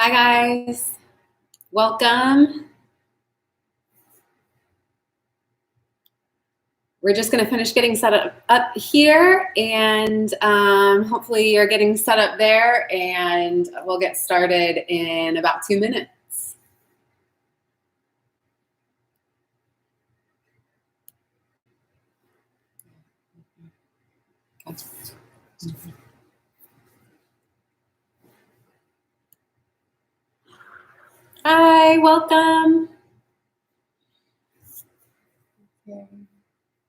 Hi guys, welcome. We're just going to finish getting set up here, and hopefully you're getting set up there, and we'll get started in about 2 minutes. Hi, welcome.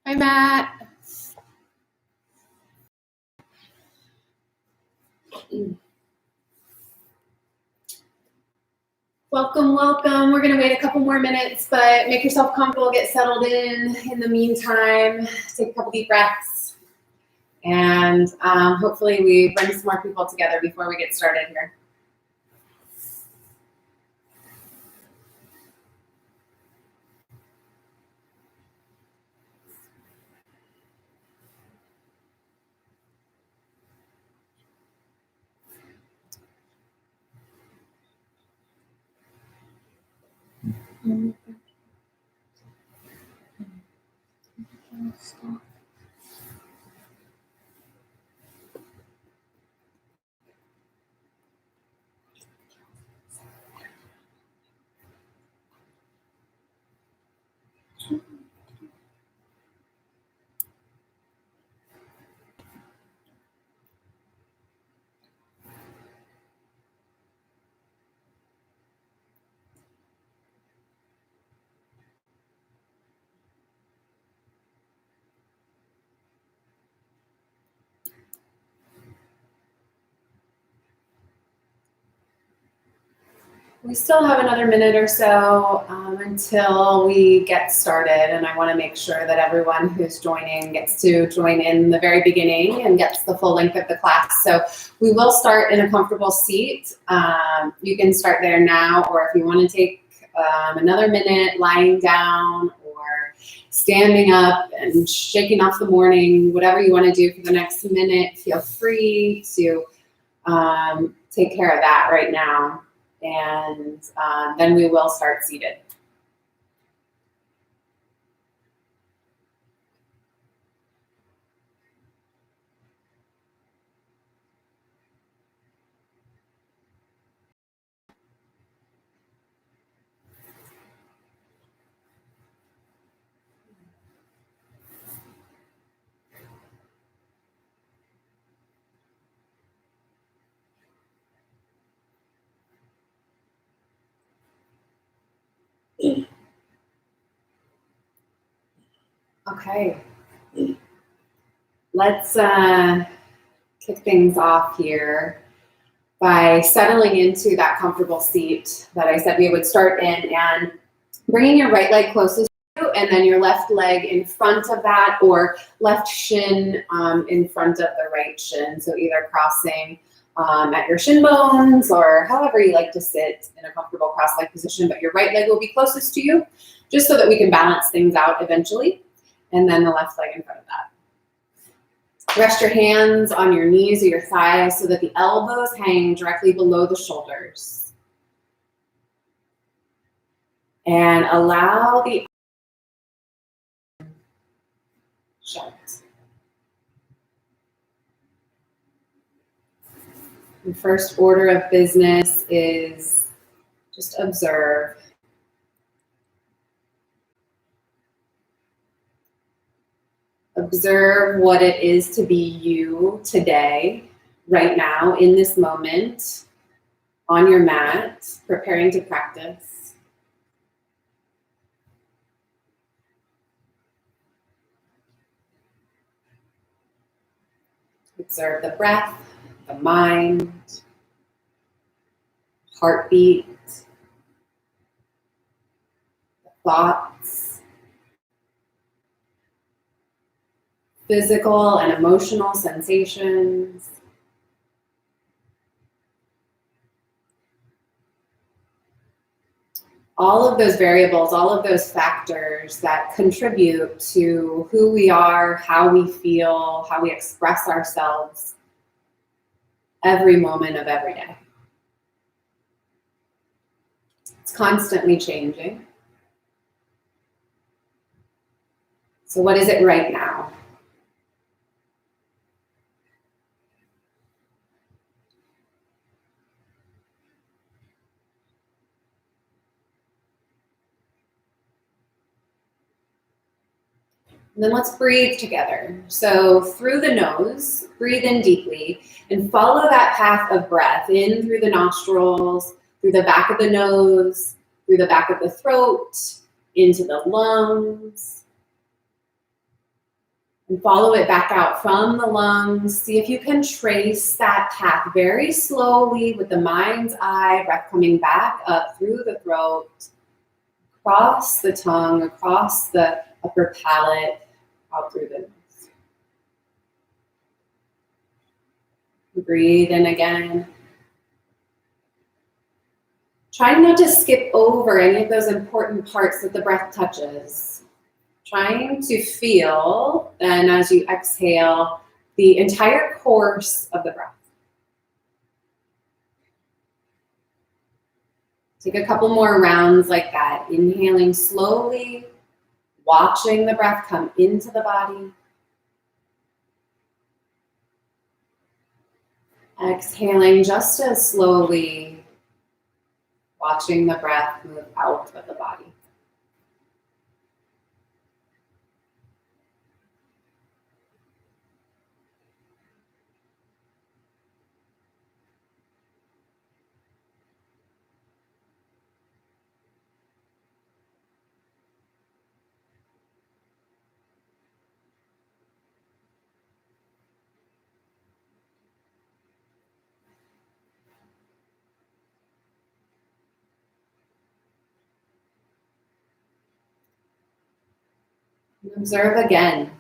Hi, Matt. Welcome, welcome. We're going to wait a couple more minutes, but make yourself comfortable, get settled in the meantime. Take a couple deep breaths, and hopefully we bring some more people together before we get started here. We still have another minute or so until we get started, and I want to make sure that everyone who's joining gets to join in the very beginning and gets the full length of the class. So we will start in a comfortable seat. You can start there now, or if you want to take another minute lying down or standing up and shaking off the morning, whatever you want to do for the next minute, feel free to take care of that right now. And then we will start seated. Okay, let's kick things off here by settling into that comfortable seat that I said we would start in, and bringing your right leg closest to you, and then your left leg in front of that, or left shin in front of the right shin. So either crossing at your shin bones, or however you like to sit in a comfortable cross-leg position, but your right leg will be closest to you, just so that we can balance things out eventually. And then the left leg in front of that. Rest your hands on your knees or your thighs so that the elbows hang directly below the shoulders. And allow the shut. The first order of business is just observe. Observe what it is to be you today, right now, in this moment, on your mat, preparing to practice. Observe the breath, the mind, heartbeat, the thoughts, physical and emotional sensations. All of those variables, all of those factors that contribute to who we are, how we feel, how we express ourselves every moment of every day. It's constantly changing. So what is it right now? And then let's breathe together. So through the nose, breathe in deeply and follow that path of breath in through the nostrils, through the back of the nose, through the back of the throat, into the lungs. And follow it back out from the lungs. See if you can trace that path very slowly with the mind's eye, breath coming back up through the throat, across the tongue, across the upper palate, out through the nose. Breathe in again. Trying not to skip over any of those important parts that the breath touches. Trying to feel, then as you exhale, the entire course of the breath. Take a couple more rounds like that. Inhaling slowly, watching the breath come into the body. Exhaling just as slowly, watching the breath move out of the body. Observe again.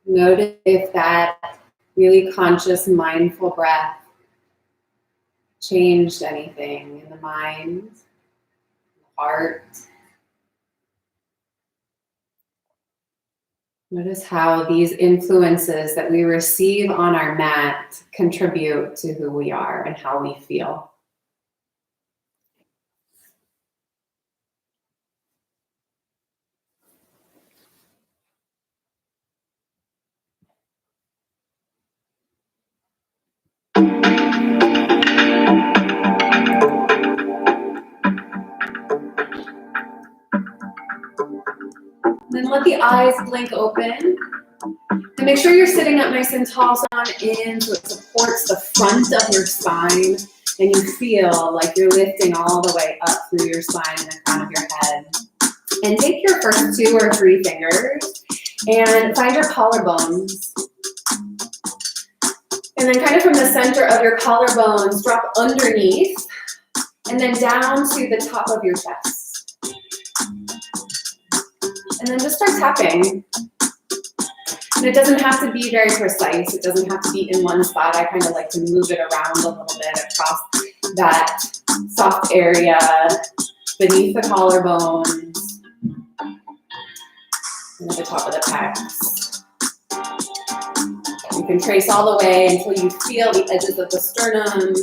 Notice if that really conscious, mindful breath changed anything in the mind, the heart. Notice how these influences that we receive on our mat contribute to who we are and how we feel. Then let the eyes blink open. And make sure you're sitting up nice and tall, so on in so it supports the front of your spine. And you feel like you're lifting all the way up through your spine and the crown of your head. And take your first 2 or 3 fingers and find your collarbones. And then kind of from the center of your collarbones, drop underneath and then down to the top of your chest. And then just start tapping. And it doesn't have to be very precise. It doesn't have to be in one spot. I kind of like to move it around a little bit across that soft area beneath the collarbones and at the top of the pecs. You can trace all the way until you feel the edges of the sternum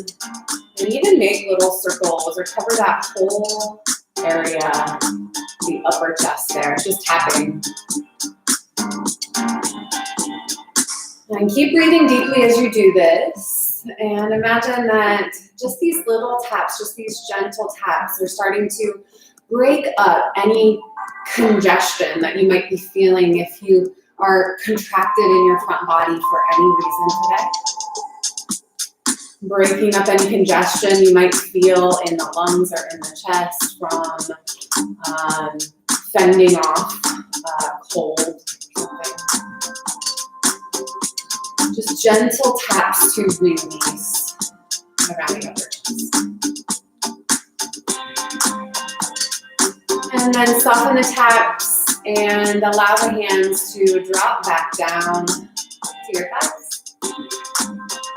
and even make little circles or cover that whole area, the upper chest there, just tapping. And keep breathing deeply as you do this. And imagine that just these little taps, just these gentle taps are starting to break up any congestion that you might be feeling if you are contracted in your front body for any reason today. Breaking up any congestion you might feel in the lungs or in the chest from fending off cold or something. Just gentle taps to release around the upper chest. And then soften the taps and allow the hands to drop back down to your thighs.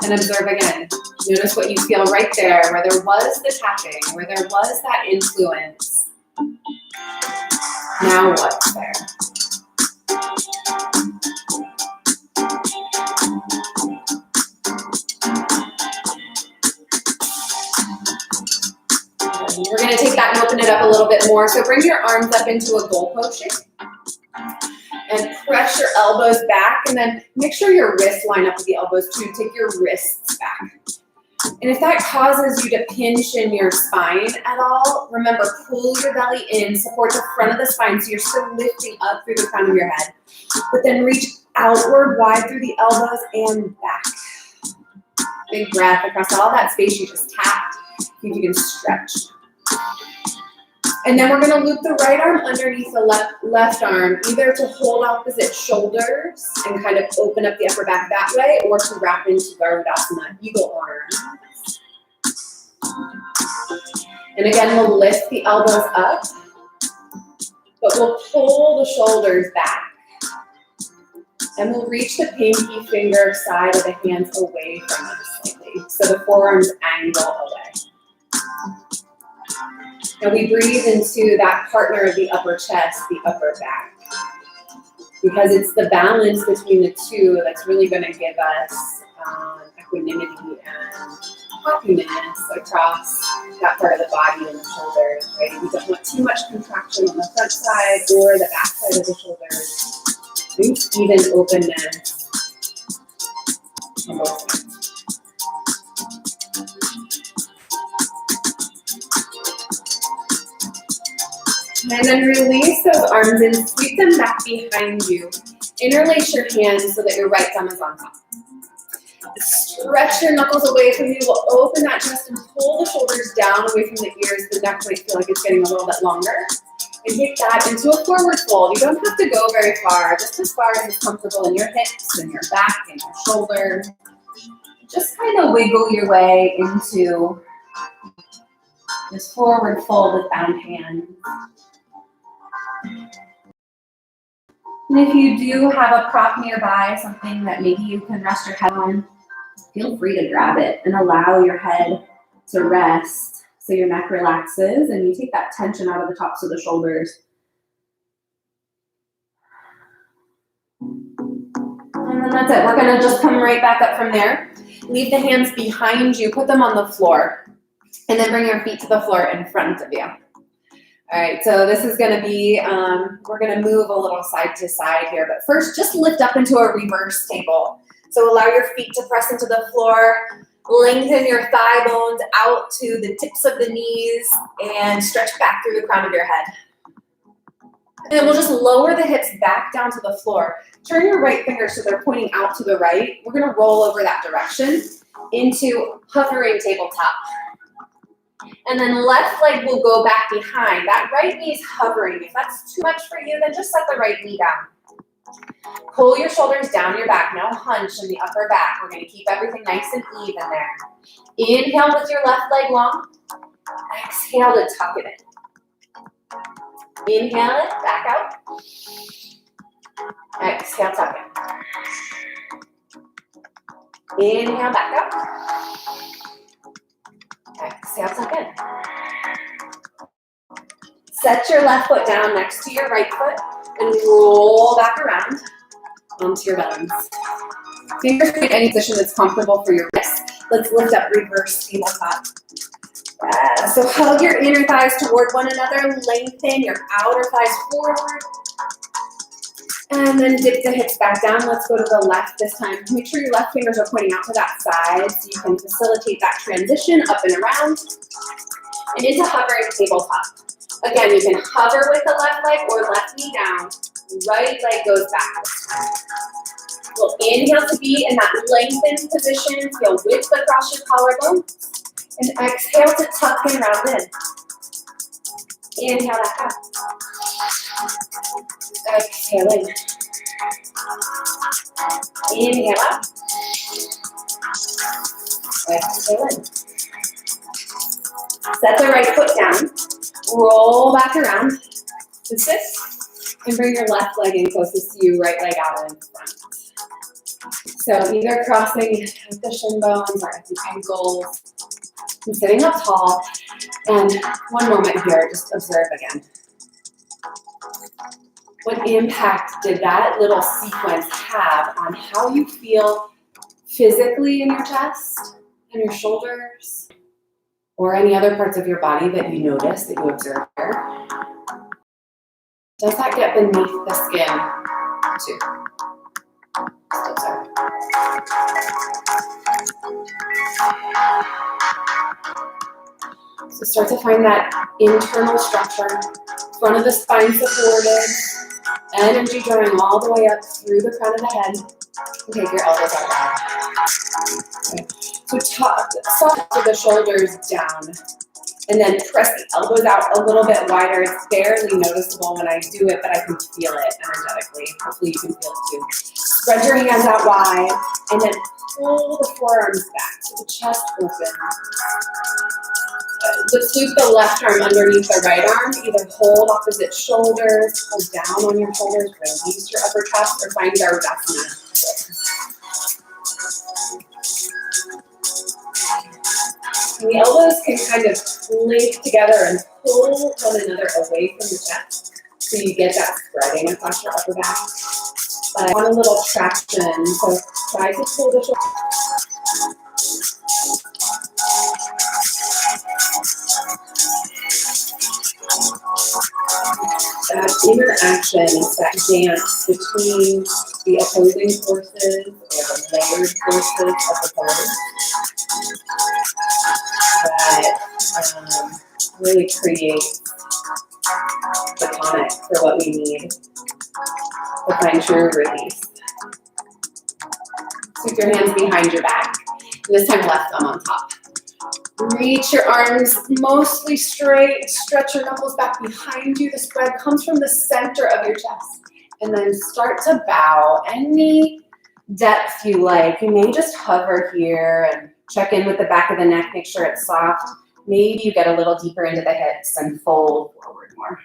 And observe again. Notice what you feel right there, where there was the tapping, where there was that influence. Now what's there? We're going to take that and open it up a little bit more. So bring your arms up into a goalpost shape and press your elbows back, and then make sure your wrists line up with the elbows too. Take your wrists back. And if that causes you to pinch in your spine at all, remember, pull your belly in, support the front of the spine so you're still lifting up through the crown of your head. But then reach outward wide through the elbows and back. Big breath across all that space you just tapped. See if you can stretch. And then we're going to loop the right arm underneath the left arm, either to hold opposite shoulders and kind of open up the upper back that way, or to wrap into Garudasana, eagle arms. And again, we'll lift the elbows up, but we'll pull the shoulders back. And we'll reach the pinky finger side of the hands away from us slightly, so the forearms angle away. Now we breathe into that partner of the upper chest, the upper back, because it's the balance between the two that's really going to give us equanimity and happiness across that part of the body and the shoulders, right? We don't want too much contraction on the front side or the back side of the shoulders. Even openness on both sides. And then release those arms and sweep them back behind you. Interlace your hands so that your right thumb is on top. Stretch your knuckles away from you. We'll open that chest and pull the shoulders down away from the ears. The neck might feel like it's getting a little bit longer. And take that into a forward fold. You don't have to go very far, just as far as is comfortable in your hips and your back and your shoulder. Just kind of wiggle your way into this forward fold with bound hands. And if you do have a prop nearby, something that maybe you can rest your head on, feel free to grab it and allow your head to rest so your neck relaxes and you take that tension out of the tops of the shoulders. And then that's it. We're going to just come right back up from there. Leave the hands behind you, put them on the floor, and then bring your feet to the floor in front of you. All right, so this is going to be, we're going to move a little side to side here, but first just lift up into a reverse table. So allow your feet to press into the floor, lengthen your thigh bones out to the tips of the knees, and stretch back through the crown of your head. And then we'll just lower the hips back down to the floor. Turn your right fingers so they're pointing out to the right. We're going to roll over that direction into hovering tabletop. And then left leg will go back behind. That right knee is hovering. If that's too much for you, then just set the right knee down. Pull your shoulders down your back. No hunch in the upper back. We're going to keep everything nice and even there. Inhale with your left leg long. Exhale to tuck it in. Inhale it, back out. Exhale, tuck in. Inhale, back out. Exhale, tuck in. Set your left foot down next to your right foot and roll back around onto your bellies. Fingers point any position that's comfortable for your wrist. Let's lift up reverse tabletop. So hug your inner thighs toward one another. Lengthen your outer thighs forward. And then dip the hips back down. Let's go to the left this time. Make sure your left fingers are pointing out to that side so you can facilitate that transition up and around. And into hovering tabletop. Again, you can hover with the left leg or left knee down. Right leg goes back this time. We'll inhale to be in that lengthened position. Feel width across your collarbone. And exhale to tuck and round in. Inhale back up. Exhale in. Inhale up. Exhale in. Set the right foot down. Roll back around. Sit. And bring your left leg in closest to you, right leg out in front. So either crossing at the shin bones or at the ankles. I'm sitting up tall, and one moment here, just observe again. What impact did that little sequence have on how you feel physically in your chest and your shoulders? or any other parts of your body that you notice, that you observe here. Does that get beneath the skin too? Just observe. So start to find that internal structure, front of the spine supported, energy drawing all the way up through the crown of the head. And take your elbows out loud. Okay. So soft the shoulders down, and then press the elbows out a little bit wider. It's barely noticeable when I do it, but I can feel it energetically. Hopefully you can feel it too. Spread your hands out wide, and then pull the forearms back so the chest opens. Let's sweep the left arm underneath the right arm. Either hold opposite shoulders, hold down on your shoulders, release your upper chest, or find Urdhvasana. And the elbows can kind of link together and pull one another away from the chest, so you get that spreading across your upper back. But I want a little traction, so try to pull the shoulders. That interaction, that dance between the opposing forces or the layered forces of the pose that really creates the tonic for what we need to find true release. Sweep your hands behind your back. And this time left thumb on top. Reach your arms mostly straight. Stretch your knuckles back behind you. The spread comes from the center of your chest. And then start to bow any depth you like. You may just hover here and check in with the back of the neck. Make sure it's soft. Maybe you get a little deeper into the hips and fold forward more.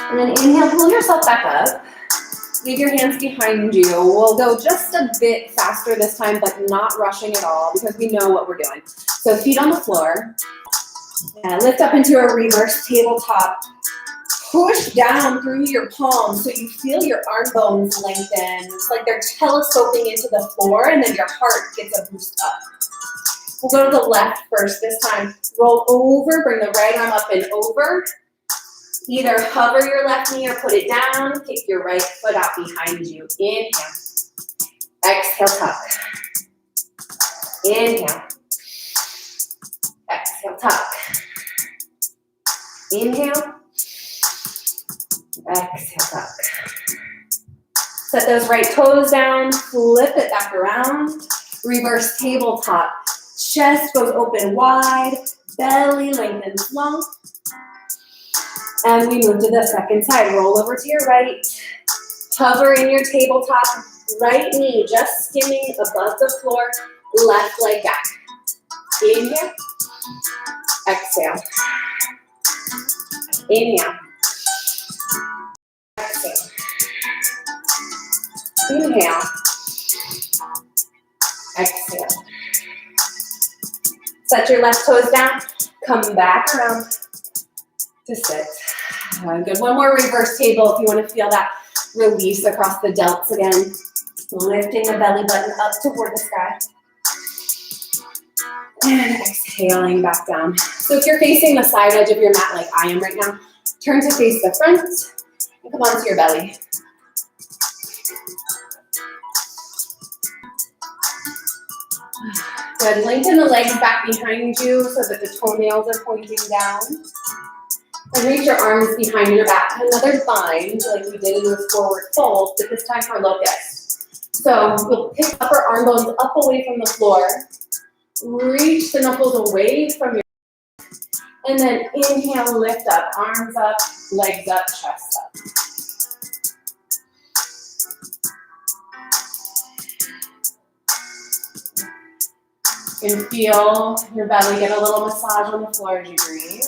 And then inhale, pull yourself back up. Leave your hands behind you. We'll go just a bit faster this time, but not rushing at all because we know what we're doing. So feet on the floor. Lift up into a reverse tabletop. Push down through your palms so you feel your arm bones lengthen. It's like they're telescoping into the floor, and then your heart gets a boost up. We'll go to the left first this time. Roll over, bring the right arm up and over. Either hover your left knee or put it down. Kick your right foot out behind you. Inhale. Exhale, tuck. Inhale. Exhale, tuck. Inhale. Exhale, tuck. Set those right toes down. Flip it back around. Reverse tabletop. Chest goes open wide. Belly lengthens long. And we move to the second side. Roll over to your right. Hover in your tabletop. Right knee just skimming above the floor. Left leg back. Inhale. Exhale. Inhale. Exhale. Inhale. Exhale. Set your left toes down. Come back around to sit. Good. One more reverse table if you want to feel that release across the delts again. Lifting the belly button up toward the sky. And exhaling back down. So if you're facing the side edge of your mat like I am right now, turn to face the front and come onto your belly. Good. Lengthen the legs back behind you so that the toenails are pointing down. And reach your arms behind your back. Another bind like we did in the forward fold, but this time for locust. So we'll pick upper arm bones up away from the floor. Reach the knuckles away from your and then inhale, lift up, arms up, legs up, chest up. You can feel your belly get a little massage on the floor as you breathe.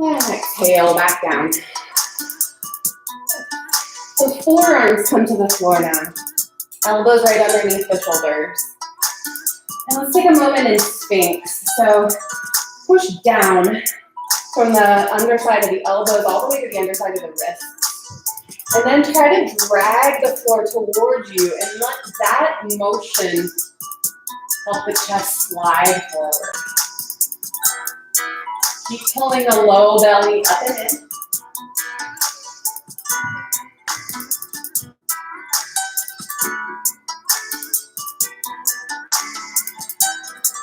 And exhale back down. So forearms come to the floor now. Elbows right underneath the shoulders. And let's take a moment in Sphinx. So push down from the underside of the elbows all the way to the underside of the wrist. And then try to drag the floor towards you and let that motion help the chest slide forward. Keep pulling the low belly up and in.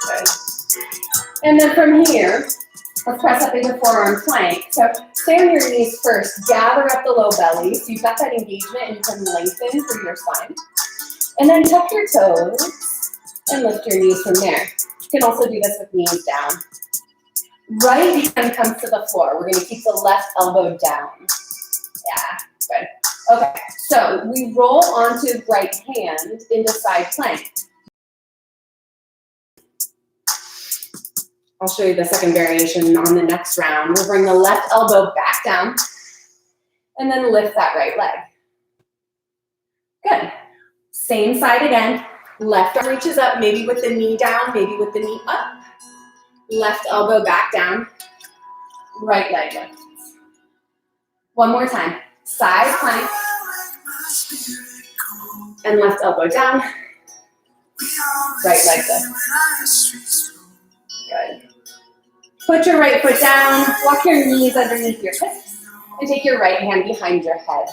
Good. And then from here, let's press up into forearm plank. So stay on your knees first. Gather up the low belly so you've got that engagement and you can lengthen through your spine. And then tuck your toes and lift your knees from there. You can also do this with knees down. Right hand comes to the floor. We're going to keep the left elbow down. Yeah, good. Okay, so we roll onto right hand into side plank. I'll show you the second variation on the next round. We'll bring the left elbow back down and then lift that right leg. Good. Same side again. Left arm reaches up, maybe with the knee down, maybe with the knee up. Left elbow back down. Right leg lifts. One more time. Side plank. And left elbow down. Right leg lifts. Good. Put your right foot down. Walk your knees underneath your hips. And take your right hand behind your head.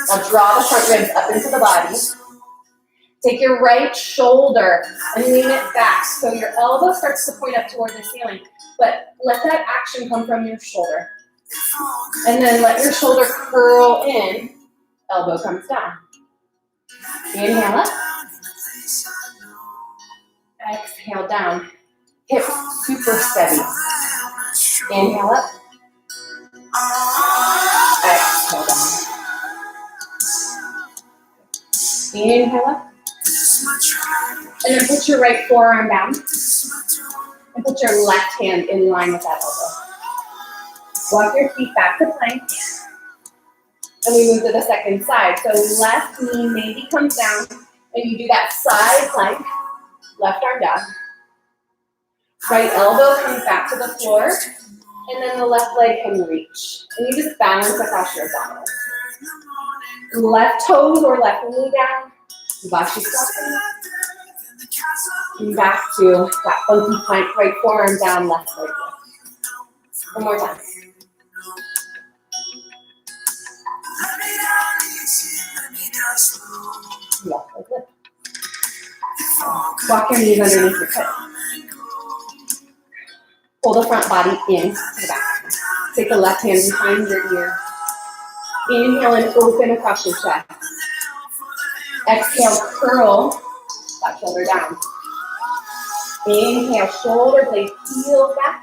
Now draw the front ribs up into the body. Take your right shoulder and lean it back so your elbow starts to point up toward the ceiling. But let that action come from your shoulder. And then let your shoulder curl in. Elbow comes down. Inhale up. Exhale down. Hips super steady. Inhale up. Exhale down. Inhale up. And then put your right forearm down. And put your left hand in line with that elbow. Walk your feet back to plank. And we move to the second side. So left knee maybe comes down. And you do that side plank. Left arm down. Right elbow comes back to the floor. And then the left leg can reach. And you just balance across your abdominals. Left toes or left knee down. Vashisthasana. And back to that funky plank. Right forearm down, left leg lift. One more time. Left leg lift. Walk your knees underneath your hip. Pull the front body in to the back. Take the left hand behind your ear. Inhale and open across your chest. Exhale, curl that shoulder down. Inhale, shoulder blade heel back.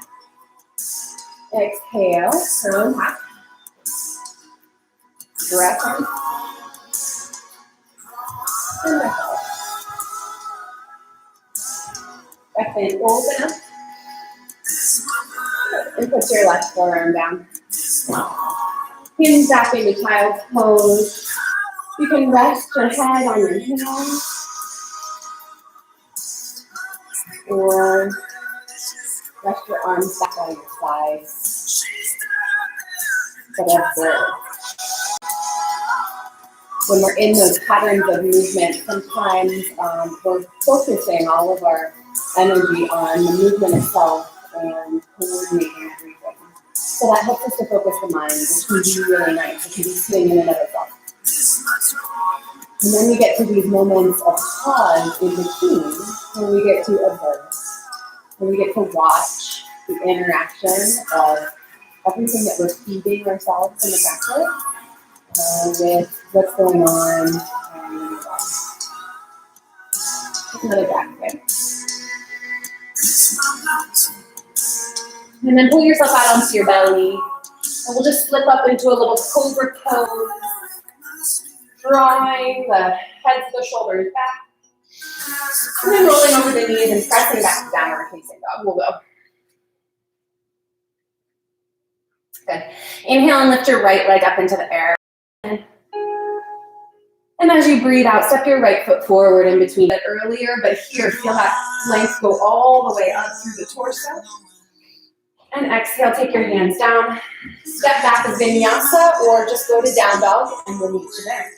Exhale, curl and back. Breath in. And breath out. Breath in, open up. And put your left forearm down. Hands back into child's pose. You can rest your head on your hands. Or rest your arms back on your sides. Whatever. When we're in those patterns of movement, sometimes we're focusing all of our energy on the movement itself and coordinating everything. So that helps us to focus the mind, which can be really nice. It can be sitting in and of itself. And then we get to these moments of pause in between, when we get to observe, when we get to watch the interaction of everything that we're feeding ourselves in the practice with what's going on in the body. Take another breath, okay? And then pull yourself out onto your belly. And we'll just slip up into a little cobra pose. Drawing the heads of the shoulders back. And then rolling over the knees and pressing back to downward facing dog. We'll go. Good. Inhale and lift your right leg up into the air. And as you breathe out, step your right foot forward in between. But earlier, but here, feel that length go all the way up through the torso. And exhale, take your hands down. Step back as vinyasa or just go to down dog and we'll meet you there.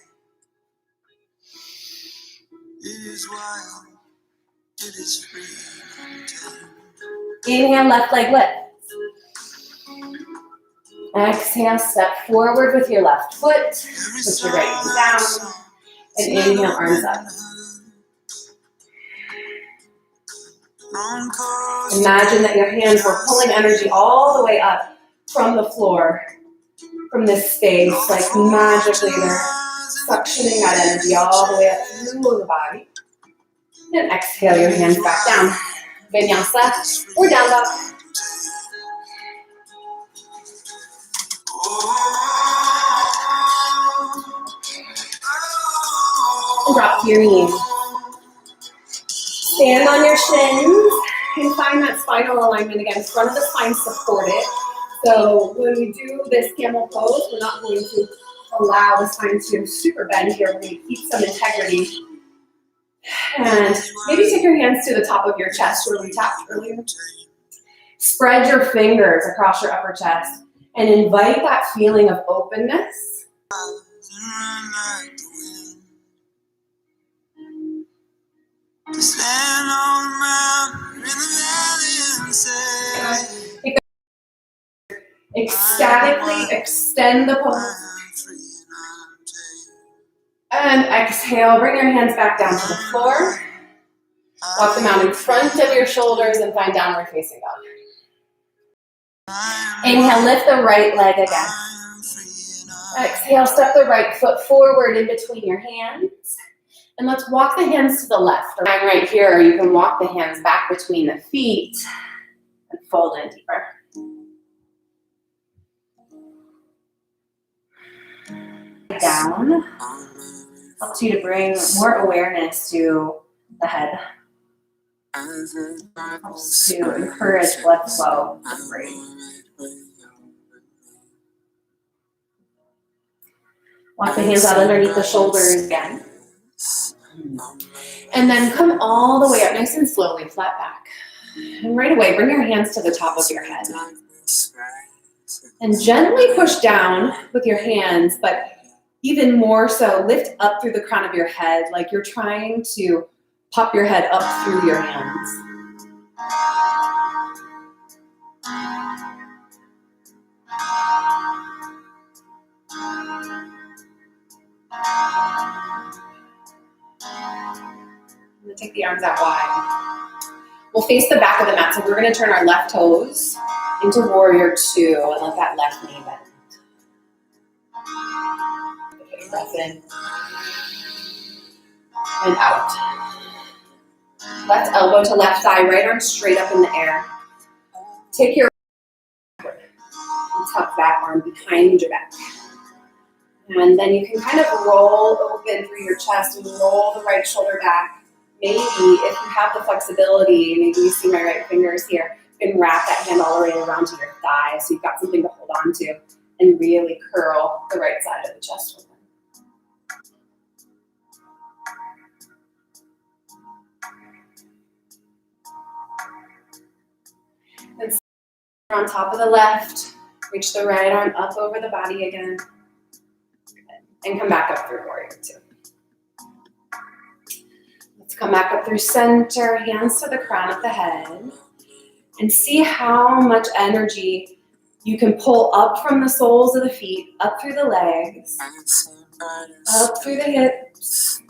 Inhale, left leg lift. Exhale, step forward with your left foot. Put your right knee down. And inhale, arms up. Imagine that your hands were pulling energy all the way up from the floor, from this space, like magically they're suctioning that energy all the way up through the body. And exhale your hands back down. Vinyasa or down dog. And drop to your knees. Stand on your shins and find that spinal alignment again. Front of the spine supported. So when we do this camel pose, we're not going to allow the spine to super bend here. We're going to keep some integrity. And maybe take your hands to the top of your chest where we tapped earlier. Spread your fingers across your upper chest and invite that feeling of openness. Ecstatically extend the pose. And exhale, bring your hands back down to the floor. Walk them out in front of your shoulders and find downward facing dog. Inhale, lift the right leg again. Exhale, step the right foot forward in between your hands. And let's walk the hands to the left. Right here, you can walk the hands back between the feet and fold in deeper. Down helps you to bring more awareness to the head. Helps to encourage blood flow to the brain. Walk the hands out underneath the shoulders again. And then come all the way up nice and slowly, flat back. And right away, bring your hands to the top of your head. And gently push down with your hands, but even more so, lift up through the crown of your head like you're trying to pop your head up through your hands. I'm going to take the arms out wide. We'll face the back of the mat, so we're going to turn our left toes into warrior two and let that left knee bend. Okay, breath in and out. Left elbow to left thigh, right arm straight up in the air. Take your and tuck that arm behind your back. And then you can kind of roll open through your chest and roll the right shoulder back. Maybe if you have the flexibility, maybe you see my right fingers here, you can wrap that hand all the way around to your thigh so you've got something to hold on to and really curl the right side of the chest open. And on top of the left, reach the right arm up over the body again. And come back up through warrior two. Let's come back up through center, hands to the crown of the head. And see how much energy you can pull up from the soles of the feet, up through the legs, up through the hips,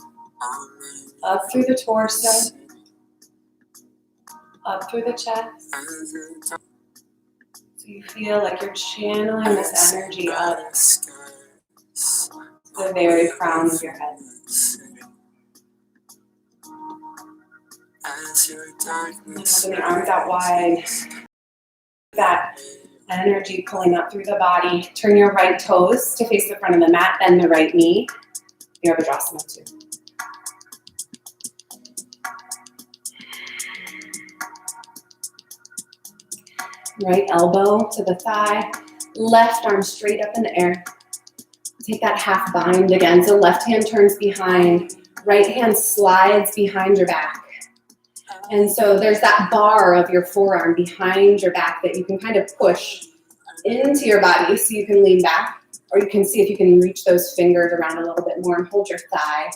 up through the torso, up through the chest. So you feel like you're channeling this energy up the very crown of your head. And open the arms out wide. That energy pulling up through the body. Turn your right toes to face the front of the mat, bend the right knee. Virabhadrasana 2. Right elbow to the thigh. Left arm straight up in the air. Take that half bind again. So left hand turns behind, right hand slides behind your back. And so there's that bar of your forearm behind your back that you can kind of push into your body so you can lean back, or you can see if you can reach those fingers around a little bit more and hold your thigh.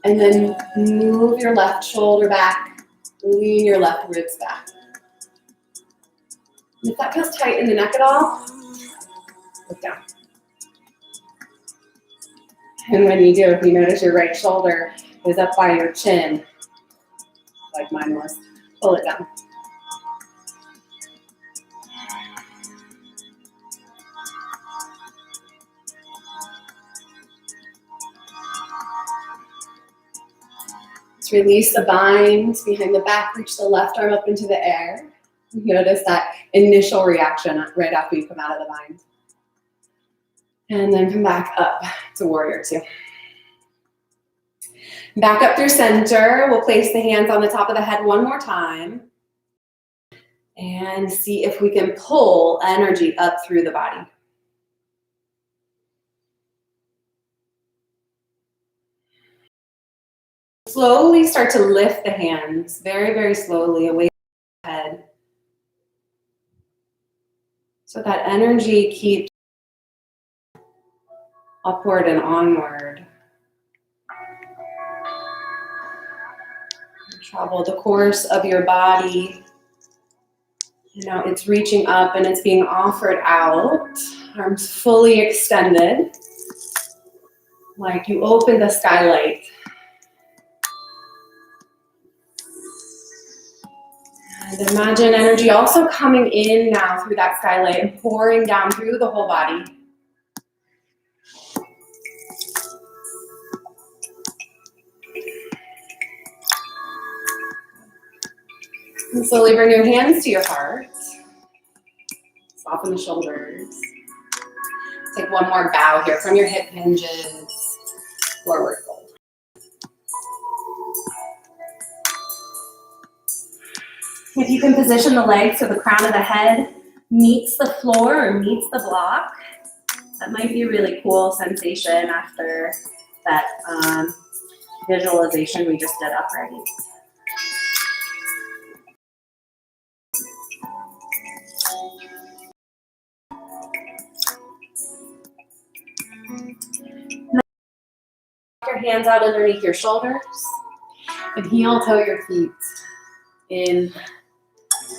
And then move your left shoulder back, lean your left ribs back. And if that feels tight in the neck at all, look down. And when you do, if you notice your right shoulder is up by your chin, like mine was, pull it down. Let's release the bind behind the back, reach the left arm up into the air. Notice that initial reaction right after you come out of the bind. And then come back up to warrior two. Back up through center. We'll place the hands on the top of the head one more time. And see if we can pull energy up through the body. Slowly start to lift the hands, very, very slowly away from the head. So that energy keeps upward and onward. Travel the course of your body. You know, it's reaching up and it's being offered out. Arms fully extended. Like you open the skylight. And imagine energy also coming in now through that skylight and pouring down through the whole body. And slowly bring your hands to your heart. Soften the shoulders. Take one more bow here from your hip hinges. Forward fold. If you can position the legs so the crown of the head meets the floor or meets the block, that might be a really cool sensation after that visualization we just did upright. Your hands out underneath your shoulders and heel toe your feet in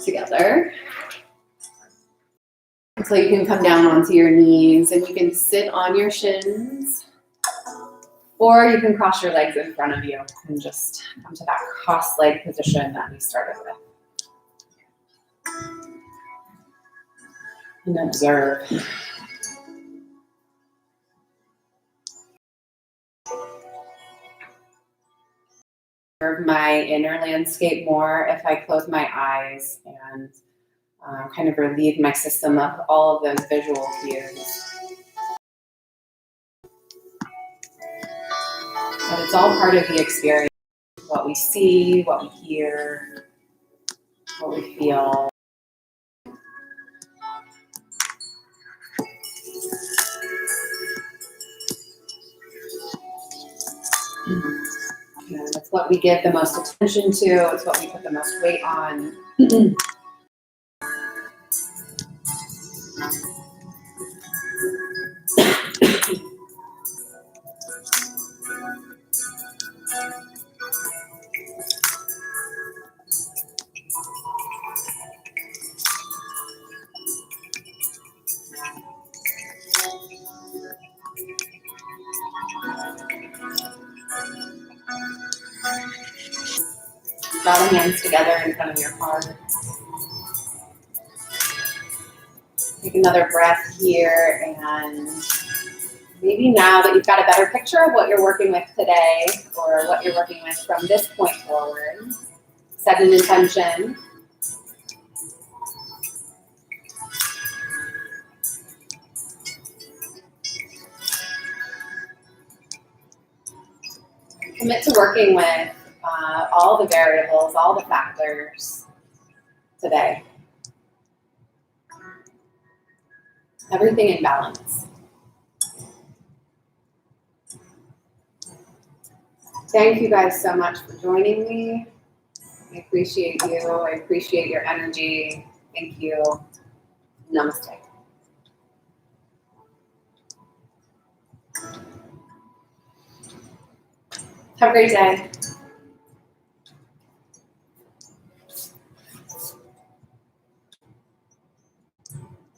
together. So you can come down onto your knees and you can sit on your shins, or you can cross your legs in front of you and just come to that cross leg position that we started with. And observe. Observe my inner landscape more if I close my eyes and kind of relieve my system of all of those visual cues. But it's all part of the experience. What we see, what we hear, what we feel. And it's what we give the most attention to. It's what we put the most weight on. Draw the hands together in front of your heart. Take another breath here, and maybe now that you've got a better picture of what you're working with today, or what you're working with from this point forward, set an intention. Commit to working with all the variables, all the factors today. Everything in balance. Thank you guys so much for joining me. I appreciate you. I appreciate your energy. Thank you. Namaste. Have a great day.